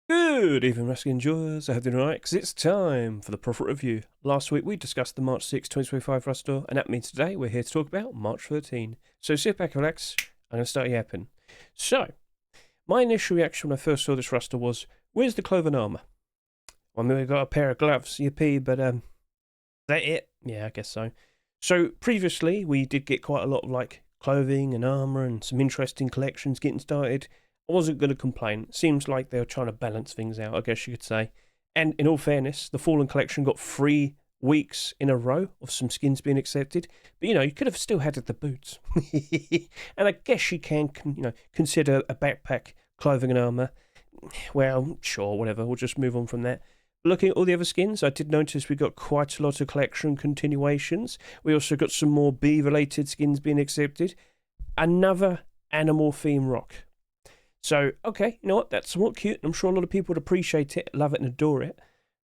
Good evening, wrestling enjoyers. I hope you're doing alright, because it's time for the Profit Review. Last week we discussed the March 6, 2025 roster, and that means today we're here to talk about March 13. So sit back, relax, I'm going to start yapping. So, my initial reaction when I first saw this roster was, where's the clothing armour? I mean, we've got a pair of gloves, yippee, but that it? Yeah, I guess so. So, previously, we did get quite a lot of, clothing and armour and some interesting collections getting started. I wasn't going to complain. It seems like they were trying to balance things out, I guess you could say. And in all fairness, the Fallen Collection got 3 weeks in a row of some skins being accepted. But, you could have still had the boots. And I guess you can, consider a backpack, clothing and armour. Well, sure, whatever. We'll just move on from that. Looking at all the other skins, I did notice we got quite a lot of collection continuations. We also got some more bee-related skins being accepted. Another animal theme rock. So, okay, you know what, that's somewhat cute. I'm sure a lot of people would appreciate it, love it and adore it.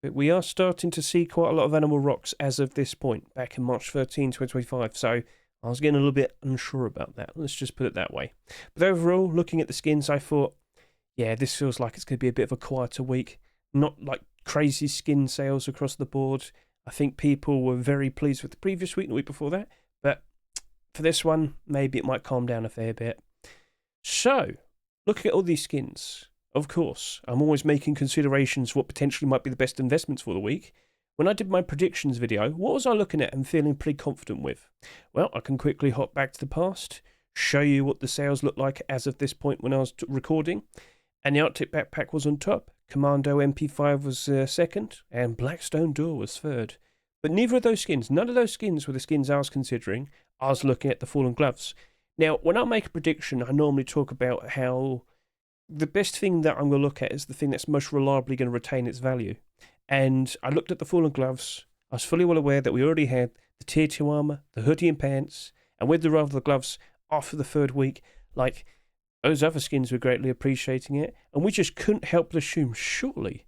But we are starting to see quite a lot of animal rocks as of this point, back in March 13, 2025. So, I was getting a little bit unsure about that. Let's just put it that way. But overall, looking at the skins, I thought, yeah, this feels like it's going to be a bit of a quieter week. Not like crazy skin sales across the board. I think people were very pleased with the previous week and the week before that. But for this one, maybe it might calm down a fair bit. So, looking at all these skins, of course, I'm always making considerations for what potentially might be the best investments for the week. When I did my predictions video, what was I looking at and feeling pretty confident with? Well, I can quickly hop back to the past, show you what the sales look like as of this point when I was recording. And the Arctic Backpack was on top, Commando MP5 was second, and Blackstone Door was third. But neither of those skins, none of those skins were the skins I was considering. I was looking at the Fallen Gloves. Now, when I make a prediction, I normally talk about how the best thing that I'm going to look at is the thing that's most reliably going to retain its value. And I looked at the Fallen Gloves. I was fully well aware that we already had the Tier 2 armour, the hoodie and pants, and with the rather the gloves after the third week, those other skins were greatly appreciating it. And we just couldn't help but assume, surely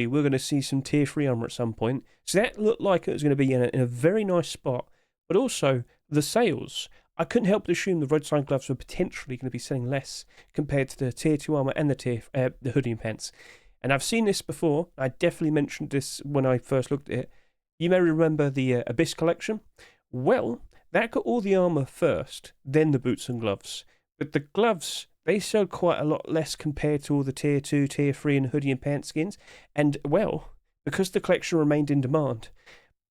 we're going to see some Tier 3 armour at some point. So that looked like it was going to be in a very nice spot. But also, the sales, I couldn't help but assume the roadside gloves were potentially going to be selling less compared to the Tier 2 armour and the hoodie and pants. And I've seen this before. I definitely mentioned this when I first looked at it. You may remember the Abyss collection. Well, that got all the armour first, then the boots and gloves. But the gloves, they sold quite a lot less compared to all the Tier 2, Tier 3 and hoodie and pants skins. And, well, because the collection remained in demand,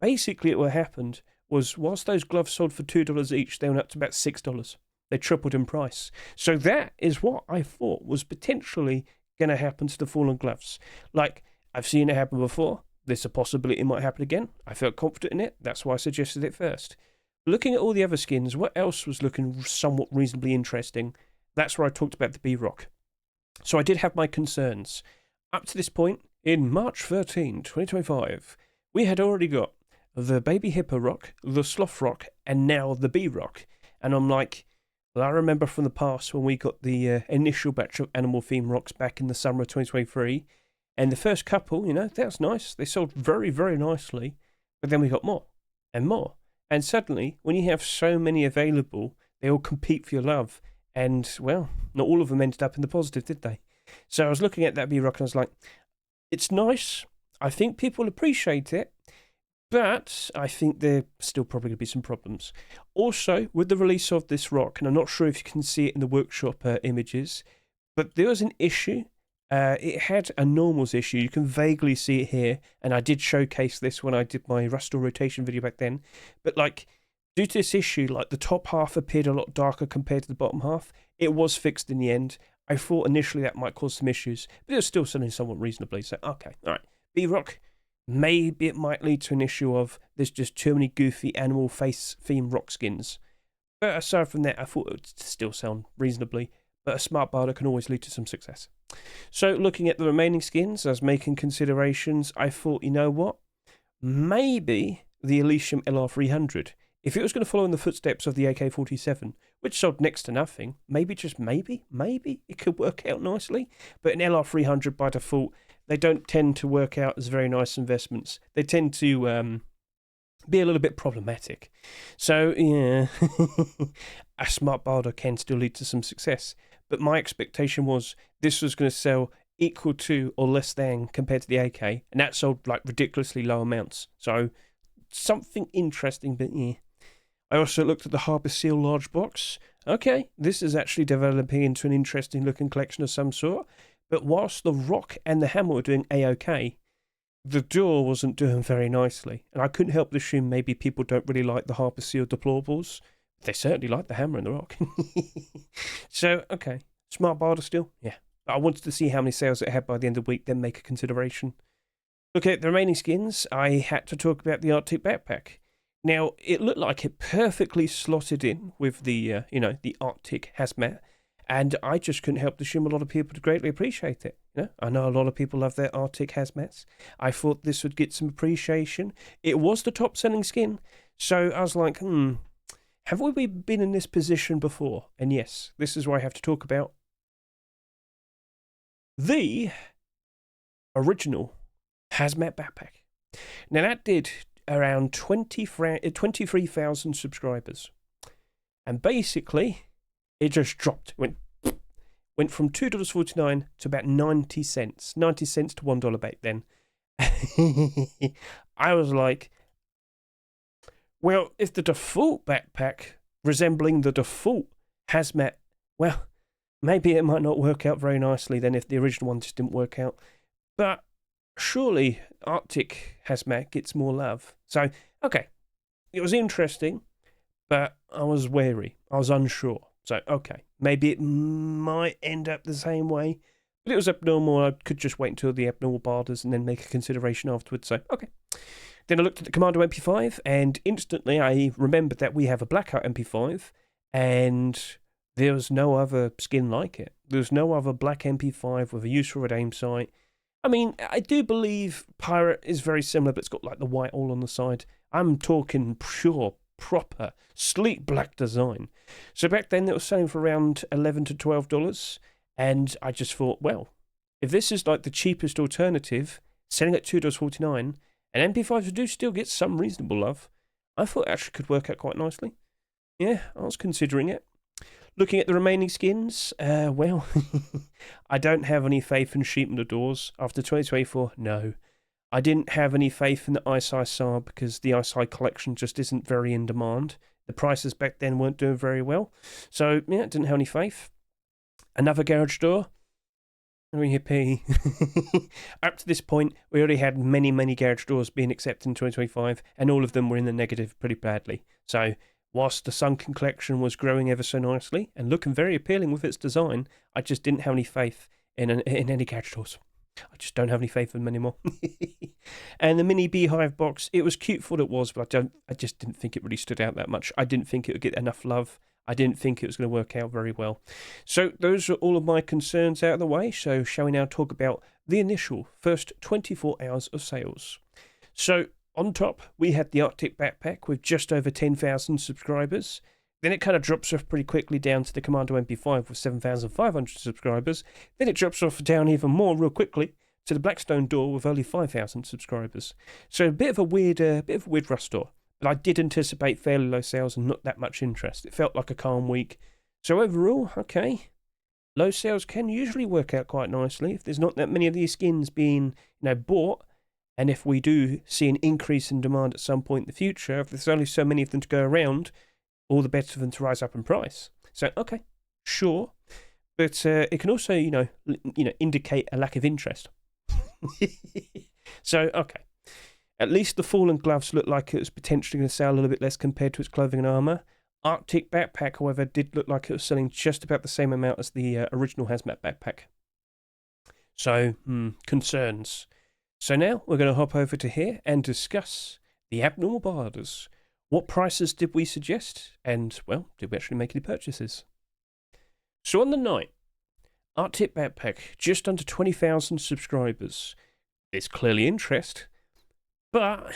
basically what happened was whilst those gloves sold for $2 each, they went up to about $6. They tripled in price. So that is what I thought was potentially going to happen to the Fallen Gloves. I've seen it happen before. There's a possibility it might happen again. I felt confident in it. That's why I suggested it first. Looking at all the other skins, what else was looking somewhat reasonably interesting? That's where I talked about the B-Rock. So I did have my concerns. Up to this point, in March 13, 2025, we had already got the Baby Hippo Rock, the Sloth Rock, and now the B-Rock. And I'm like, well, I remember from the past when we got the initial batch of animal theme rocks back in the summer of 2023. And the first couple, that was nice. They sold very, very nicely. But then we got more and more. And suddenly, when you have so many available, they all compete for your love. And, well, not all of them ended up in the positive, did they? So I was looking at that B-Rock and I was like, it's nice. I think people appreciate it. But I think there still probably going to be some problems. Also, with the release of this rock, and I'm not sure if you can see it in the workshop images, but there was an issue. It had a normals issue. You can vaguely see it here, and I did showcase this when I did my Rust rotation video back then. But due to this issue, the top half appeared a lot darker compared to the bottom half. It was fixed in the end. I thought initially that might cause some issues, but it was still selling somewhat reasonably. So, okay, all right. B-Rock, maybe it might lead to an issue of there's just too many goofy animal face theme rock skins. But aside from that, I thought it would still sound reasonably. But a smart builder can always lead to some success. So looking at the remaining skins, as making considerations, I thought, you know what? Maybe the Elysium LR300. If it was going to follow in the footsteps of the AK-47, which sold next to nothing, maybe, just maybe, it could work out nicely. But an LR300 by default, they don't tend to work out as very nice investments. They tend to be a little bit problematic. So, yeah, a smart builder can still lead to some success. But my expectation was this was going to sell equal to or less than compared to the AK, and that sold like ridiculously low amounts. So something interesting, but yeah. I also looked at the Harbour Seal large box. Okay, this is actually developing into an interesting looking collection of some sort. But whilst the rock and the hammer were doing A-OK, the door wasn't doing very nicely. And I couldn't help but assume maybe people don't really like the Harbour Seal deplorables. They certainly like the hammer and the rock. So, okay. Smart barter still? Yeah. But I wanted to see how many sales it had by the end of the week, then make a consideration. Looking at the remaining skins, I had to talk about the Arctic backpack. Now, it looked like it perfectly slotted in with the, the Arctic hazmat, and I just couldn't help to assume a lot of people would greatly appreciate it. I know a lot of people love their Arctic hazmats. I thought this would get some appreciation. It was the top-selling skin, so I was like, have we been in this position before? And yes, this is where I have to talk about the original hazmat backpack. Now, that did around 23,000 subscribers. And basically, it just dropped. Went from $2.49 to about 90 cents. 90 cents to $1 back then. I was like, well, if the default backpack resembling the default hazmat, well, maybe it might not work out very nicely then if the original one just didn't work out. But surely Arctic hazmat gets more love. So, okay, it was interesting, but I was wary. I was unsure. So, okay, maybe it might end up the same way. But it was abnormal. I could just wait until the abnormal barters and then make a consideration afterwards. So, okay. Then I looked at the Commando MP5, and instantly I remembered that we have a blackout MP5, and there was no other skin like it. There was no other black MP5 with a useful red aim sight. I mean, I do believe Pirate is very similar, but it's got like the white all on the side. I'm talking pure, proper, sleek black design. So back then it was selling for around $11 to $12, and I just thought, well, if this is like the cheapest alternative, selling at $2.49, and MP5s do still get some reasonable love, I thought it actually could work out quite nicely. Yeah, I was considering it. Looking at the remaining skins, well, I don't have any faith in Sheep in the Doors. After 2024, no. I didn't have any faith in the Ice Saab because the Ice collection just isn't very in demand. The prices back then weren't doing very well. So, yeah, didn't have any faith. Another garage door. Oh, yippee. Up to this point, we already had many, many garage doors being accepted in 2025, and all of them were in the negative pretty badly. So, whilst the Sunken collection was growing ever so nicely and looking very appealing with its design, I just didn't have any faith in any garage doors. I just don't have any faith in them anymore. And the mini beehive box, it was cute for what it was, but I just didn't think it really stood out that much. I didn't think it would get enough love. I didn't think it was going to work out very well. So those are all of my concerns out of the way. So shall we now talk about the initial first 24 hours of sales? So on top, we had the Arctic backpack with just over 10,000 subscribers. Then it kind of drops off pretty quickly down to the Commando MP5 with 7,500 subscribers. Then it drops off down even more real quickly to the Blackstone door with only 5,000 subscribers. So a bit of a weird rust door. But I did anticipate fairly low sales and not that much interest. It felt like a calm week. So overall, okay, low sales can usually work out quite nicely if there's not that many of these skins being bought. And if we do see an increase in demand at some point in the future, if there's only so many of them to go around, all the better for them to rise up in price. So, okay, sure. But it can also, indicate a lack of interest. So, okay. At least the Fallen gloves looked like it was potentially going to sell a little bit less compared to its clothing and armour. Arctic backpack, however, did look like it was selling just about the same amount as the original Hazmat backpack. So, concerns. So now we're going to hop over to here and discuss the abnormal barters. What prices did we suggest? And, well, did we actually make any purchases? So on the night, Arctic backpack, just under 20,000 subscribers. There's clearly interest. But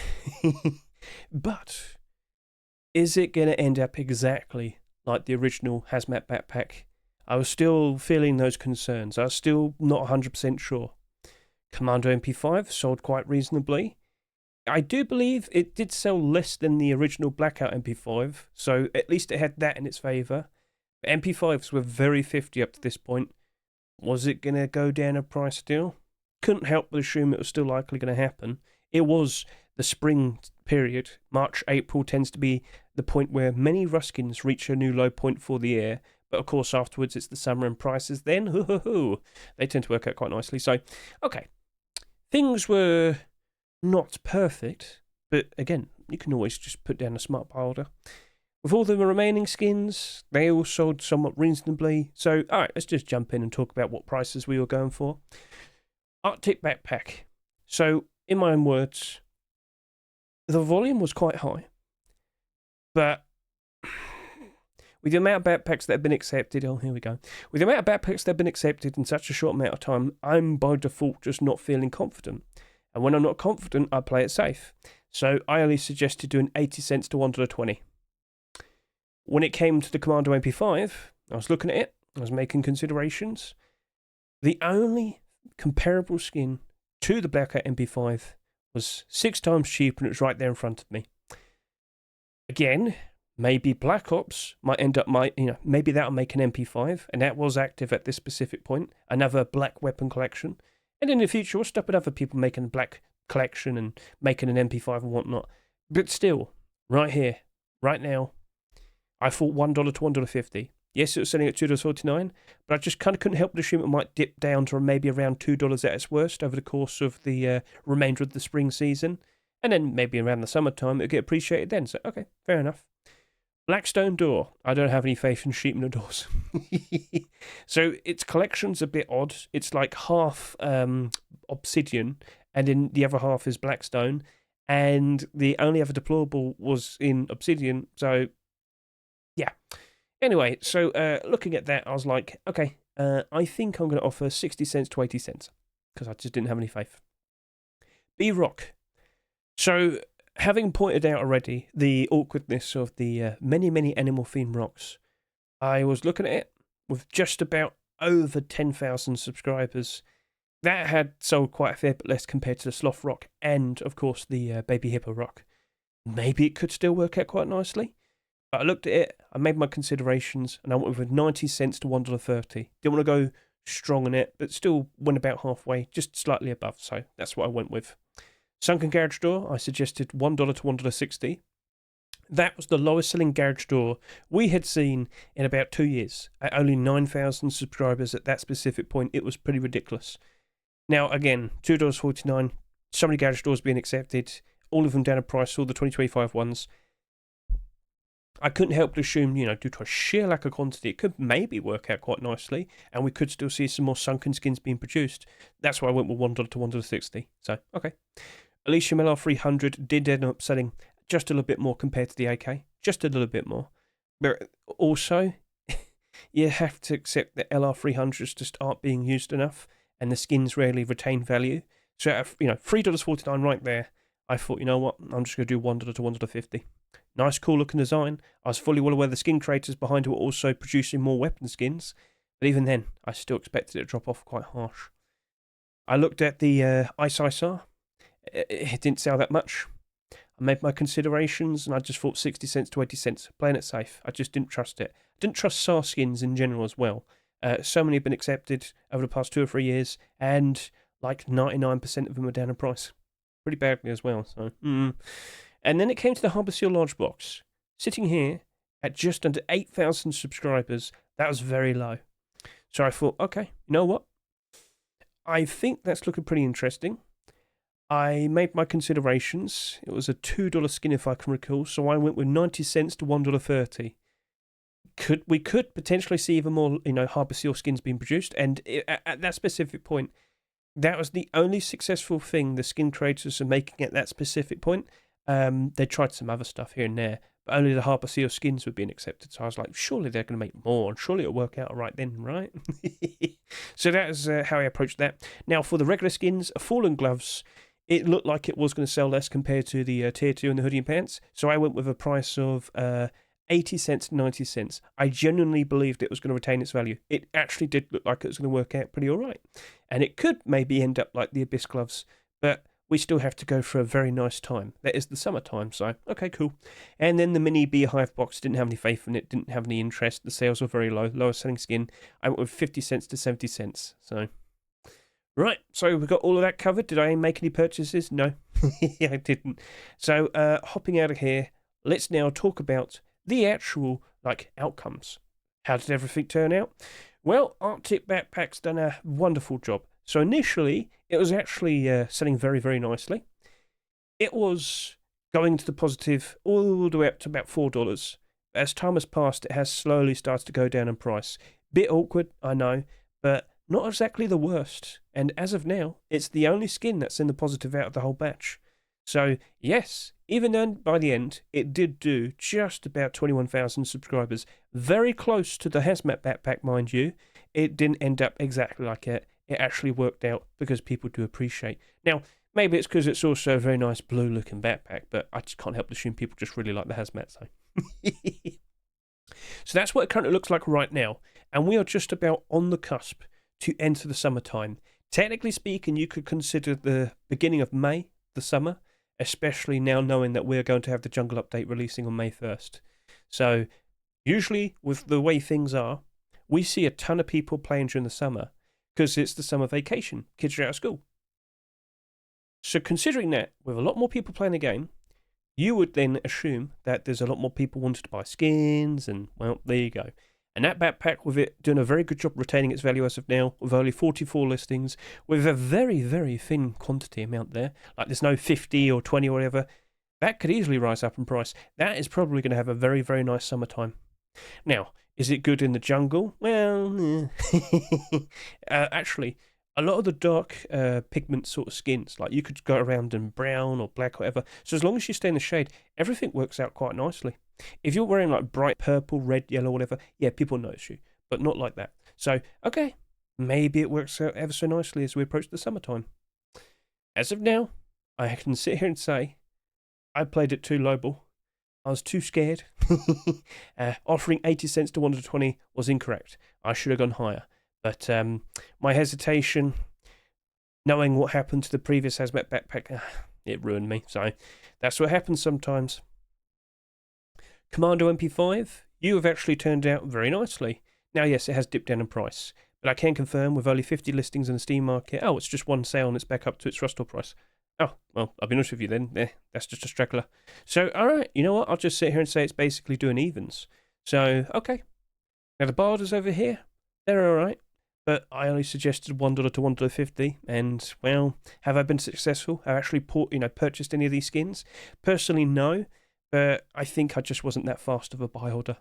is it going to end up exactly like the original Hazmat backpack? I was still feeling those concerns. I was still not 100% sure. Commando MP5 sold quite reasonably. I do believe it did sell less than the original Blackout MP5, so at least it had that in its favour. MP5s were very 50 up to this point. Was it going to go down a price still? Couldn't help but assume it was still likely going to happen. It was the spring period. March, April tends to be the point where many Ruskins reach a new low point for the year. But of course, afterwards, it's the summer and prices then, they tend to work out quite nicely. So, okay. Things were not perfect, but again, you can always just put down a smart buy order. With all the remaining skins, they all sold somewhat reasonably. So, alright, let's just jump in and talk about what prices we were going for. Arctic backpack. So, in my own words, the volume was quite high, but with the amount of backpacks that have been accepted, with the amount of backpacks that have been accepted in such a short amount of time, I'm by default just not feeling confident. And when I'm not confident, I play it safe. So I only suggested doing 80 cents to $1.20. When it came to the Commando MP5, I was looking at it, I was making considerations. The only comparable skin to the Black Hat MP5 was 6 times cheaper, and it was right there in front of me. Again, maybe Black Ops might end up, maybe that'll make an MP5, and that was active at this specific point, another black weapon collection. And in the future, we'll stop at other people making a black collection and making an MP5 and whatnot. But still, right here, right now, I thought $1 to $1.50. Yes, it was selling at $2.49, but I just kind of couldn't help but assume it might dip down to maybe around $2 at its worst over the course of the remainder of the spring season. And then maybe around the summertime, it'll get appreciated then. So, okay, fair enough. Blackstone door. I don't have any faith in sheepman doors. So its collection's a bit odd. It's like half obsidian, and then the other half is blackstone. And the only other deployable was in obsidian. So, yeah. Anyway, so looking at that, I was like, okay, I think I'm going to offer 60 cents to 80 cents because I just didn't have any faith. B-Rock. So, having pointed out already the awkwardness of the many, many animal-themed rocks, I was looking at it with just about over 10,000 subscribers. That had sold quite a fair bit less compared to the Sloth Rock and, of course, the Baby Hippo Rock. Maybe it could still work out quite nicely. But I looked at it, I made my considerations, and I went with 90 cents to $1.30. Didn't want to go strong on it, but still went about halfway, just slightly above, so that's what I went with. Sunken garage door, I suggested $1 to $1.60. That was the lowest selling garage door we had seen in about 2 years. At only 9,000 subscribers at that specific point, it was pretty ridiculous. Now, again, $2.49, so many garage doors being accepted, all of them down a price, all the 2025 ones. I couldn't help but assume, due to a sheer lack of quantity, it could maybe work out quite nicely, and we could still see some more sunken skins being produced. That's why I went with $1 to $1.60. So, okay. Elysium LR300 did end up selling just a little bit more compared to the AK. Just a little bit more. But also, you have to accept that LR300s just aren't being used enough, and the skins rarely retain value. So, $3.49 right there, I thought, you know what, I'm just going to do $1 to $1.50. Nice, cool looking design. I was fully well aware the skin creators behind it were also producing more weapon skins, but even then, I still expected it to drop off quite harsh. I looked at the Ice ISR. It didn't sell that much. I made my considerations, and I just thought 60 cents to 80 cents, playing it safe. I just didn't trust it. Didn't trust SAR skins in general as well. So many have been accepted over the past 2 or 3 years, and like 99% of them are down in price. Pretty badly as well. So, And then it came to the Harbour Seal large box. Sitting here at just under 8,000 subscribers, that was very low. So I thought, okay, you know what? I think that's looking pretty interesting. I made my considerations. It was a $2 skin if I can recall, so I went with 90 cents to $1.30. We could potentially see even more, Harbour Seal skins being produced, and at that specific point, that was the only successful thing the skin creators are making at that specific point. They tried some other stuff here and there, but only the Harbour Seal skins were being accepted. So I was like, surely they're going to make more, and surely it'll work out all right then, right? So that is how I approached that. Now, for the regular skins, Fallen Gloves, it looked like it was going to sell less compared to the Tier 2 and the hoodie and pants. So I went with a price of 80 cents to 90 cents. I genuinely believed it was going to retain its value. It actually did look like it was going to work out pretty all right. And it could maybe end up like the Abyss Gloves, but we still have to go for a very nice time. That is the summertime, so okay, cool. And then the mini beehive box, didn't have any faith in it, didn't have any interest. The sales were very low, lowest selling skin. I went with 50 cents to 70 cents. So, right, so we got all of that covered. Did I make any purchases? No, I didn't. So, hopping out of here, let's now talk about the actual outcomes. How did everything turn out? Well, Arctic Backpack's done a wonderful job. So initially, it was actually selling very, very nicely. It was going to the positive all the way up to about $4. As time has passed, it has slowly started to go down in price. Bit awkward, I know, but not exactly the worst. And as of now, it's the only skin that's in the positive out of the whole batch. So, yes, even then, by the end, it did do just about 21,000 subscribers. Very close to the Hazmat backpack, mind you. It didn't end up exactly like it. It actually worked out because people do appreciate. Now, maybe it's because it's also a very nice blue-looking backpack, but I just can't help but assume people just really like the Hazmat, so. So that's what it currently looks like right now. And we are just about on the cusp to enter the summertime. Technically speaking, you could consider the beginning of May the summer, especially now knowing that we're going to have the jungle update releasing on May 1st. So usually with the way things are, we see a ton of people playing during the summer because it's the summer vacation. Kids are out of school. So considering that, with a lot more people playing the game, you would then assume that there's a lot more people wanting to buy skins, and well, there you go. And that backpack, with it doing a very good job retaining its value as of now, with only 44 listings, with a very, very thin quantity amount there, like there's no 50 or 20 or whatever, that could easily rise up in price. That is probably going to have a very, very nice summertime. Now, is it good in the jungle? Well, actually, a lot of the dark pigment sort of skins, like you could go around in brown or black or whatever, so as long as you stay in the shade, everything works out quite nicely. If you're wearing like bright purple, red, yellow, whatever, yeah, people notice you, but not like that. So, okay, maybe it works out ever so nicely as we approach the summertime. As of now, I can sit here and say I played it too lowball. I was too scared. Offering 80 cents to 120 was incorrect. I should have gone higher. But my hesitation, knowing what happened to the previous Hazmat backpack, it ruined me. So that's what happens sometimes. Commando MP5, you have actually turned out very nicely. Now, yes, it has dipped down in price, but I can confirm with only 50 listings in the Steam market, oh, it's just one sale and it's back up to its rustore price. Oh, well, I'll be honest with you then. That's just a straggler. So, all right, you know what? I'll just sit here and say it's basically doing evens. So, okay. Now, the barders over here, they're all right, but I only suggested $1 to $1.50, and, well, have I been successful? Have I actually purchased any of these skins? Personally, no. But I think I just wasn't that fast of a buy order.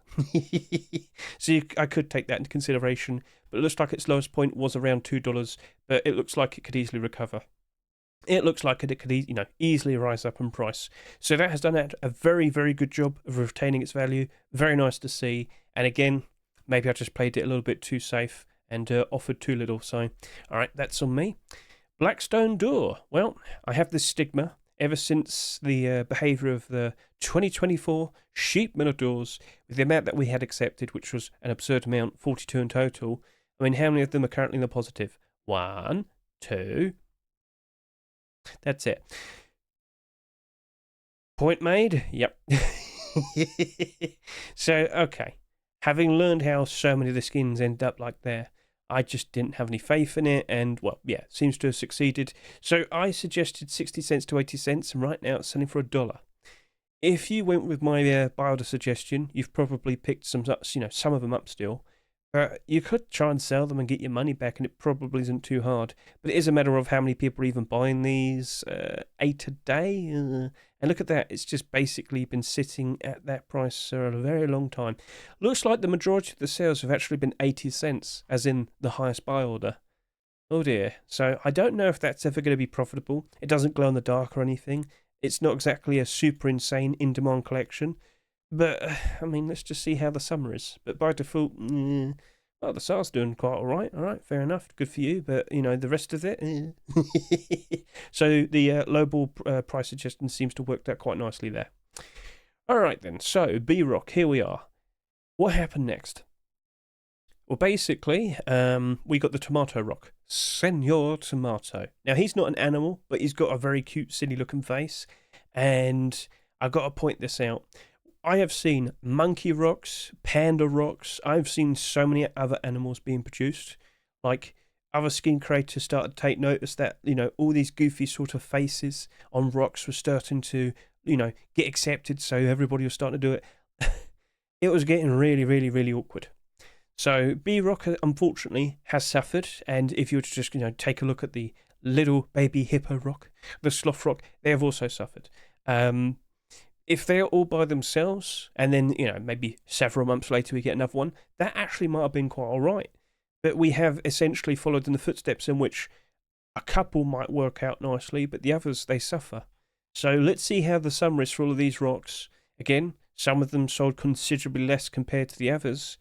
So I could take that into consideration. But it looks like its lowest point was around $2, but it looks like it could easily recover. It looks like it could easily rise up in price. So that has done a very, very good job of retaining its value. Very nice to see. And again, maybe I just played it a little bit too safe and offered too little. So, all right, that's on me. Blackstone Door. Well, I have this stigma ever since the behaviour of the 2024 sheep Minotaurs, with the amount that we had accepted, which was an absurd amount, 42 in total. I mean, how many of them are currently in the positive? 1, 2. That's it. Point made? Yep. So, okay. Having learned how so many of the skins end up like there, I just didn't have any faith in it, and, well, yeah, seems to have succeeded. So I suggested 60 cents to 80 cents, and right now it's selling for $1. If you went with my buy order suggestion, you've probably picked some of them up still. You could try and sell them and get your money back, and it probably isn't too hard. But it is a matter of how many people are even buying these. 8 a day? And look at that. It's just basically been sitting at that price for a very long time. Looks like the majority of the sales have actually been 80 cents, as in the highest buy order. Oh dear. So I don't know if that's ever going to be profitable. It doesn't glow in the dark or anything. It's not exactly a super insane in-demand collection. But, I mean, let's just see how the summer is. But by default, well, the sale's doing quite all right. All right, fair enough. Good for you. But, the rest of it, So the lowball price suggestion seems to have worked out quite nicely there. All right, then. So, B-Rock, here we are. What happened next? Well, basically, we got the tomato rock, Senor Tomato. Now, he's not an animal, but he's got a very cute, silly looking face. And I've got to point this out. I have seen monkey rocks, panda rocks. I've seen so many other animals being produced. Like, other skin creators started to take notice that, all these goofy sort of faces on rocks were starting to, get accepted. So everybody was starting to do it. It was getting really, really, really awkward. So B-Rock, unfortunately, has suffered, and if you were to just, take a look at the little baby hippo rock, the sloth rock, they have also suffered. If they're all by themselves, and then, maybe several months later we get another one, that actually might have been quite all right. But we have essentially followed in the footsteps in which a couple might work out nicely, but the others, they suffer. So let's see how the summer is for all of these rocks. Again, some of them sold considerably less compared to the others.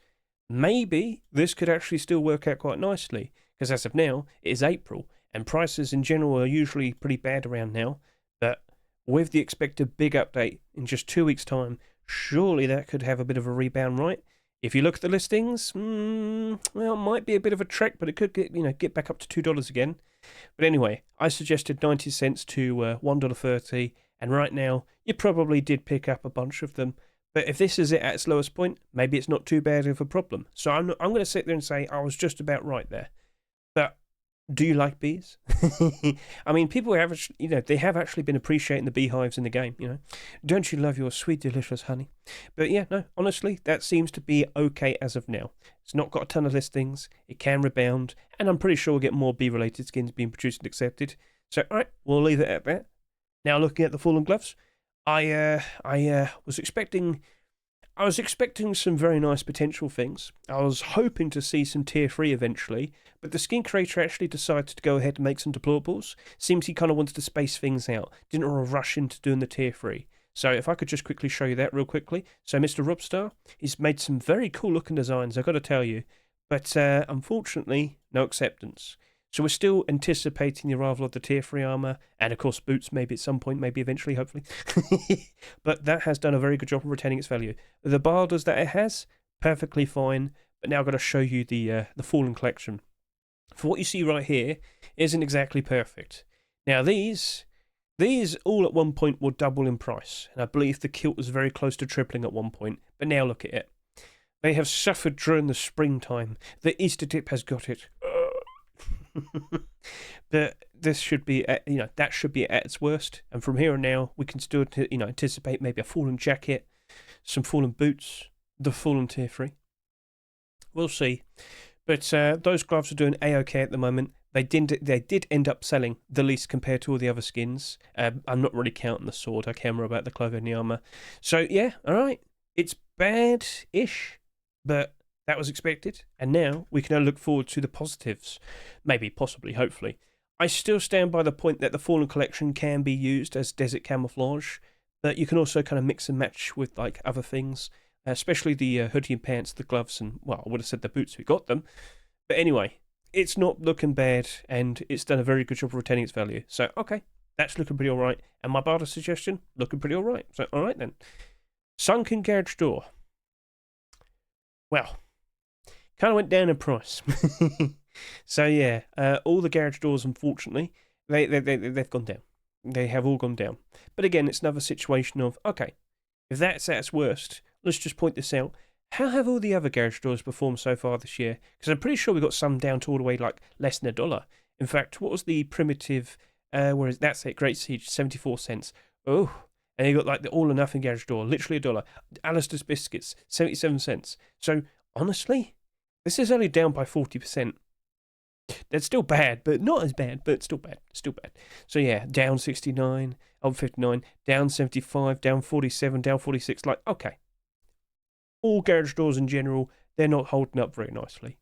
Maybe this could actually still work out quite nicely, because as of now, it is April, and prices in general are usually pretty bad around now, but with the expected big update in just 2 weeks' time, surely that could have a bit of a rebound, right? If you look at the listings, well, it might be a bit of a trek, but it could get back up to $2 again. But anyway, I suggested 90 cents to $1.30, and right now, you probably did pick up a bunch of them. But if this is it at its lowest point, maybe it's not too bad of a problem. So I'm going to sit there and say I was just about right there. But do you like bees? I mean, people have, they have actually been appreciating the beehives in the game, Don't you love your sweet, delicious honey? But yeah, no, honestly, that seems to be okay as of now. It's not got a ton of listings. It can rebound. And I'm pretty sure we'll get more bee-related skins being produced and accepted. So, all right, we'll leave it at that. Now, looking at the fallen gloves, I was expecting some very nice potential things. I was hoping to see some tier 3 eventually, but the skin creator actually decided to go ahead and make some deplorables. Seems he kind of wanted to space things out. Didn't want to rush into doing the tier 3. So if I could just quickly show you that real quickly. So Mr. Robstar, he's made some very cool looking designs, I've got to tell you. But unfortunately, no acceptance. So we're still anticipating the arrival of the tier 3 armor, and of course boots maybe at some point, maybe eventually, hopefully. But that has done a very good job of retaining its value. The barders that it has, perfectly fine, but now I've got to show you the Fallen collection. For what you see right here, isn't exactly perfect. Now these all at one point will double in price, and I believe the kilt was very close to tripling at one point, but now look at it. They have suffered during the springtime. The Easter dip has got it. But this should be, that should be at its worst. And from here on now, we can still, anticipate maybe a fallen jacket, some fallen boots, the fallen tier 3. We'll see. But those gloves are doing a-okay at the moment. They did end up selling the least compared to all the other skins. I'm not really counting the sword. I care more about the clothing and the armor. So yeah, all right. It's bad-ish, but that was expected, and now we can only look forward to the positives. Maybe, possibly, hopefully. I still stand by the point that the Fallen collection can be used as desert camouflage, but you can also kind of mix and match with like other things, especially the hoodie and pants, the gloves, and, well, I would have said the boots, we got them. But anyway, it's not looking bad, and it's done a very good job of retaining its value. So, okay, that's looking pretty alright. And my barter suggestion, looking pretty alright. So, alright then. Sunken garage door. Well, kind of went down in price. So yeah, all the garage doors, unfortunately, they've gone down. They have all gone down. But again, it's another situation of, okay, if that's at its worst, let's just point this out. How have all the other garage doors performed so far this year? Because I'm pretty sure we got some down to all the way like less than $1. In fact, what was the primitive, that's it, Great Siege, 74 cents. Oh, and you got like the all or nothing garage door, literally $1. Alistair's Biscuits, 77 cents. So honestly, this is only down by 40%. That's still bad, but not as bad, but still bad. Still bad. So yeah, down 69, up 59, down 75, down 47, down 46. Like, okay. All garage doors in general, they're not holding up very nicely.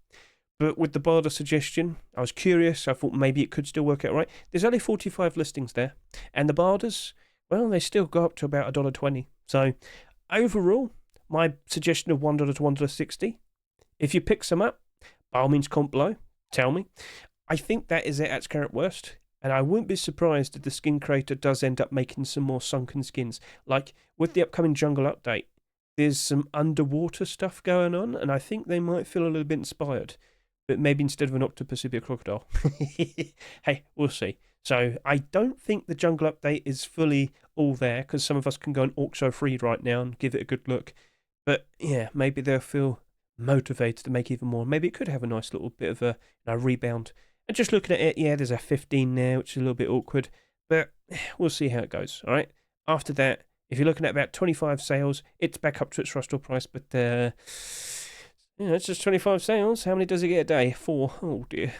But with the barter suggestion, I was curious. I thought maybe it could still work out right. There's only 45 listings there. And the barders, well, they still go up to about $1.20. So overall, my suggestion of $1 to $1.60. If you pick some up, by all means, comment below. Tell me. I think that is it at its current worst. And I wouldn't be surprised if the skin creator does end up making some more sunken skins. Like with the upcoming jungle update, there's some underwater stuff going on, and I think they might feel a little bit inspired. But maybe instead of an octopus, it'd be a crocodile. Hey, we'll see. So I don't think the jungle update is fully all there, because some of us can go on Orcso Free right now and give it a good look. But yeah, maybe they'll feel motivated to make even more. Maybe it could have a nice little bit of a rebound. And just looking at it, yeah, there's a 15 there, which is a little bit awkward. But we'll see how it goes, all right? After that, if you're looking at about 25 sales, it's back up to its rustore price, but it's just 25 sales. How many does it get a day? 4. Oh, dear.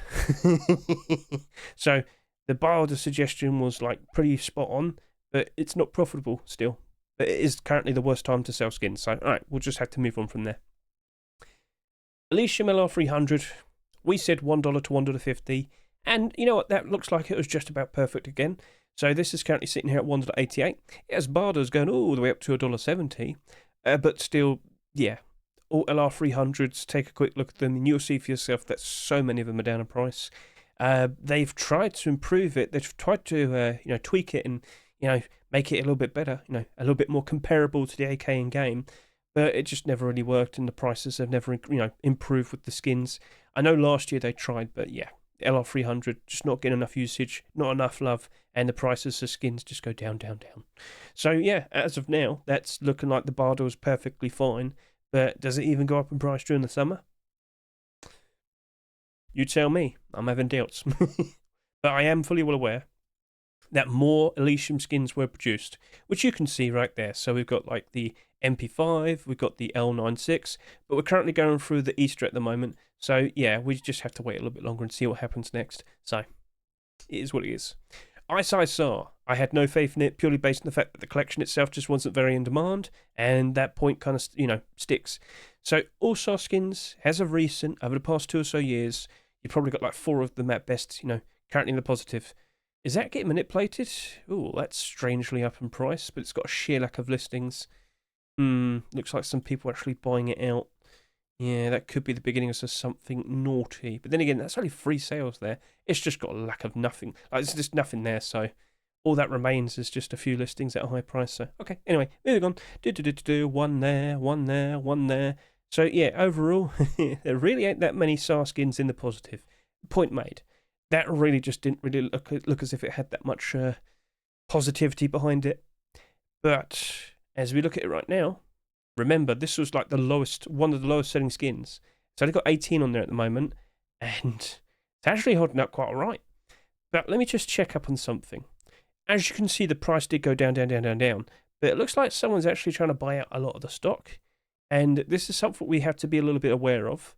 So the buy order suggestion was like pretty spot on, but it's not profitable still. But it is currently the worst time to sell skins. So, all right, we'll just have to move on from there. Elysium LR300, we said $1 to $1.50. And you know what? That looks like it was just about perfect again. So this is currently sitting here at $1.88. It has Bardas going all the way up to $1.70. But still, yeah. All LR300s, take a quick look at them and you'll see for yourself that so many of them are down in price. They've tried to improve it. They've tried to tweak it and make it a little bit better, a little bit more comparable to the AK in game. But it just never really worked, and the prices have never improved with the skins. I know last year they tried, but yeah, LR300 just not getting enough usage, not enough love, and the prices of skins just go down, down, down. So yeah, as of now, that's looking like the Bardo is perfectly fine. But does it even go up in price during the summer? You tell me. I'm having doubts. But I am fully well aware that more Elysium skins were produced, which you can see right there. So we've got like the MP5, we've got the L96, but we're currently going through the Easter at the moment. So yeah, we just have to wait a little bit longer and see what happens next. So it is what it is. I saw. I had no faith in it purely based on the fact that the collection itself just wasn't very in demand, and that point kind of sticks. So all SAR skins, as of recent, over the past 2 or so years, you've probably got like 4 of them at best, currently in the positive. Is that getting manipulated? Ooh, that's strangely up in price, but it's got a sheer lack of listings. Looks like some people are actually buying it out. Yeah, that could be the beginning of something naughty. But then again, that's only 3 sales there. It's just got a lack of nothing. Like, there's just nothing there, so all that remains is just a few listings at a high price. So, okay, anyway, moving on. One there, one there, one there. So, yeah, overall, there really ain't that many SAR skins in the positive. Point made. That really just didn't really look as if it had that much positivity behind it. But as we look at it right now, remember, this was like one of the lowest selling skins. It's only got 18 on there at the moment, and it's actually holding up quite all right. But let me just check up on something. As you can see, the price did go down, down, down, down, down. But it looks like someone's actually trying to buy out a lot of the stock. And this is something we have to be a little bit aware of.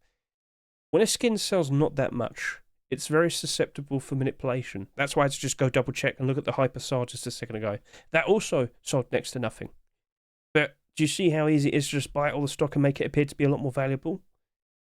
When a skin sells not that much, it's very susceptible for manipulation. That's why I had to just go double check and look at the Hyper SAR just a second ago. That also sold next to nothing. But do you see how easy it is to just buy all the stock and make it appear to be a lot more valuable?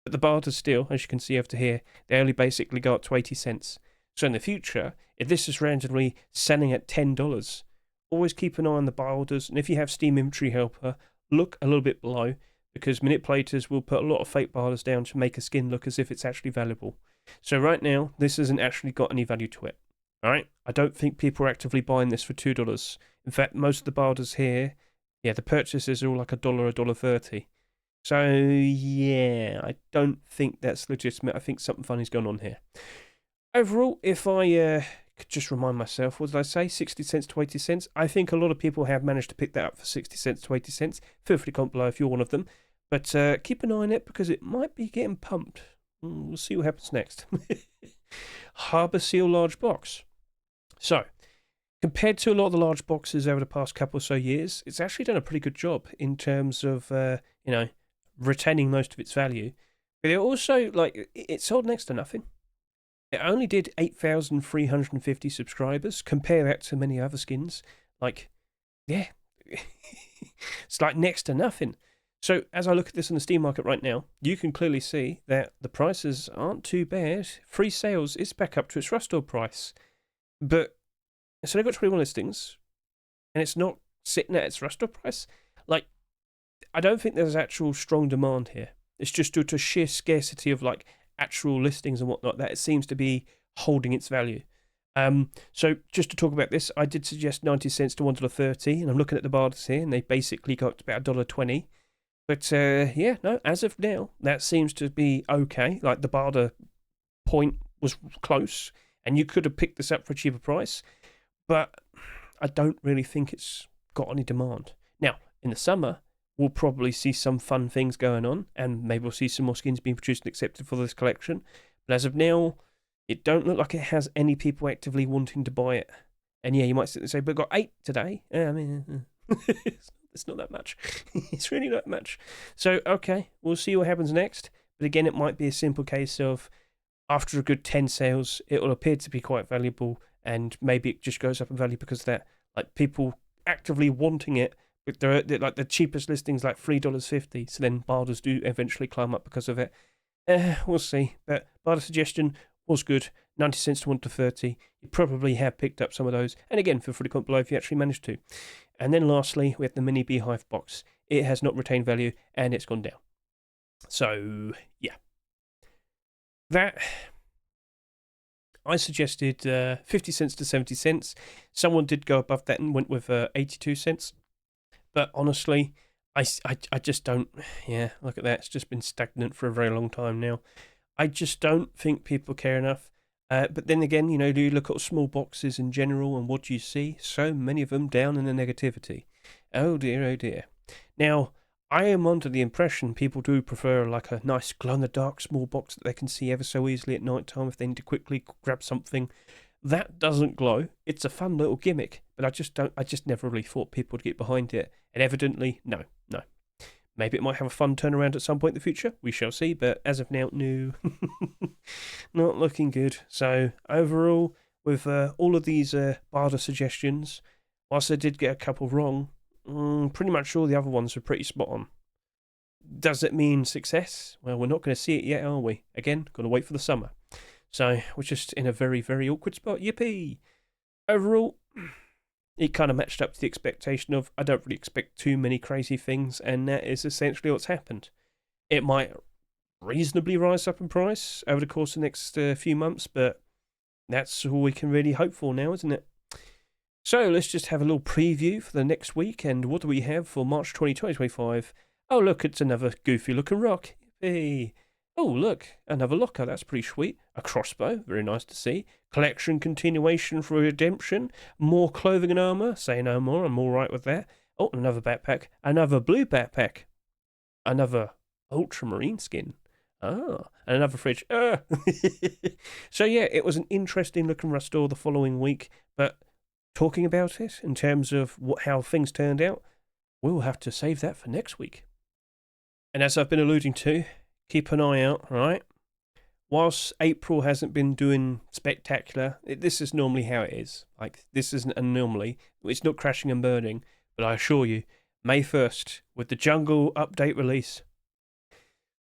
But the barters still, as you can see over here, they only basically go up to 80 cents. So in the future, if this is randomly selling at $10, always keep an eye on the buy orders. And if you have Steam Inventory Helper, look a little bit below, because manipulators will put a lot of fake barters down to make a skin look as if it's actually valuable. So right now, this hasn't actually got any value to it. Alright? I don't think people are actively buying this for $2. In fact, most of the barters here, yeah, the purchases are all like $1, $1.30. So, yeah, I don't think that's legitimate. I think something funny's going on here. Overall, if I could just remind myself, what did I say? 60 cents to 80 cents? I think a lot of people have managed to pick that up for 60 cents to 80 cents. Feel free to comment below if you're one of them. But keep an eye on it, because it might be getting pumped. We'll see what happens next. Harbour Seal large box. So, compared to a lot of the large boxes over the past couple or so years, it's actually done a pretty good job in terms of, retaining most of its value. But it also, it sold next to nothing. It only did 8,350 subscribers. Compare that to many other skins. Yeah. It's like next to nothing. So, as I look at this on the Steam market right now, you can clearly see that the prices aren't too bad. Free sales is back up to its rustore price. But so they've got 21 listings, and it's not sitting at its rustore price. I don't think there's actual strong demand here. It's just due to sheer scarcity of actual listings and whatnot that it seems to be holding its value. So just to talk about this, I did suggest 90 cents to $1.30, and I'm looking at the bars here, and they basically got about $1.20. But yeah, no, as of now, that seems to be okay. Like the barter point was close, and you could have picked this up for a cheaper price, but I don't really think it's got any demand. Now, in the summer, we'll probably see some fun things going on, and maybe we'll see some more skins being produced and accepted for this collection. But as of now, it don't look like it has any people actively wanting to buy it. And yeah, you might sit and say, but got 8 today. I mean, it's not that much. It's really not much. So, okay, we'll see what happens next. But again, it might be a simple case of after a good 10 sales, it will appear to be quite valuable, and maybe it just goes up in value because of that. Like people actively wanting it, but they're like the cheapest listings, like $3.50. So then barters do eventually climb up because of it. We'll see. But barter suggestion was good. 90 cents to 1 to 30. You probably have picked up some of those. And again, feel free to comment below if you actually managed to. And then lastly, we have the mini beehive box. It has not retained value and it's gone down. So, yeah. That, I suggested 50 cents to 70 cents. Someone did go above that and went with 82 cents. But honestly, I just don't, yeah, look at that. It's just been stagnant for a very long time now. I just don't think people care enough. But then again, you know, do you look at small boxes in general and what do you see? So many of them down in the negativity. Oh dear, oh dear. Now, I am under the impression people do prefer like a nice glow-in-the-dark small box that they can see ever so easily at night time if they need to quickly grab something. That doesn't glow. It's a fun little gimmick, but I just never really thought people would get behind it. And evidently, no. Maybe it might have a fun turnaround at some point in the future. We shall see, but as of now, no. Not looking good. So, overall, with all of these barter suggestions, whilst I did get a couple wrong, pretty much all the other ones are pretty spot on. Does it mean success? Well, we're not going to see it yet, are we? Again, going to wait for the summer. So, we're just in a very, very awkward spot. Yippee! Overall, it kind of matched up to the expectation of, I don't really expect too many crazy things, and that is essentially what's happened. It might reasonably rise up in price over the course of the next few months, but that's all we can really hope for now, isn't it? So let's just have a little preview for the next week, and what do we have for March 2025? Oh, look, it's another goofy-looking rock. Hey. Oh, look, another locker. That's pretty sweet. A crossbow. Very nice to see. Collection continuation for redemption. More clothing and armor. Say no more. I'm all right with that. Oh, another backpack. Another blue backpack. Another ultramarine skin. Ah, and another fridge. So, yeah, it was an interesting looking restore the following week. But talking about it in terms of how things turned out, we'll have to save that for next week. And as I've been alluding to, keep an eye out, right? Whilst April hasn't been doing spectacular, this is normally how it is. Like, this isn't an anomaly. It's not crashing and burning. But I assure you, May 1st, with the Jungle update release,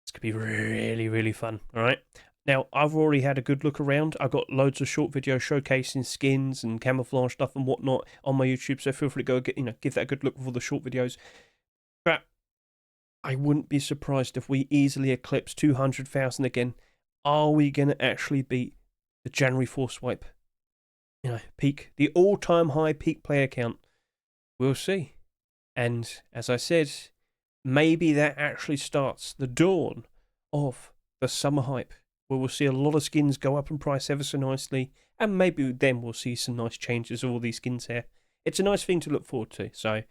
it's going to be really, really fun, all right? Now, I've already had a good look around. I've got loads of short videos showcasing skins and camouflage stuff and whatnot on my YouTube, so feel free to go give that a good look with all the short videos. But I wouldn't be surprised if we easily eclipse 200,000 again. Are we going to actually beat the January 4th swipe? You know, peak, the all-time high peak player count. We'll see. And as I said, maybe that actually starts the dawn of the summer hype, where we'll see a lot of skins go up in price ever so nicely, and maybe then we'll see some nice changes of all these skins here. It's a nice thing to look forward to, so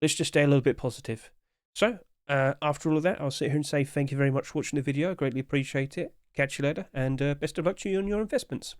let's just stay a little bit positive. So, after all of that, I'll sit here and say thank you very much for watching the video. I greatly appreciate it. Catch you later, and best of luck to you on your investments.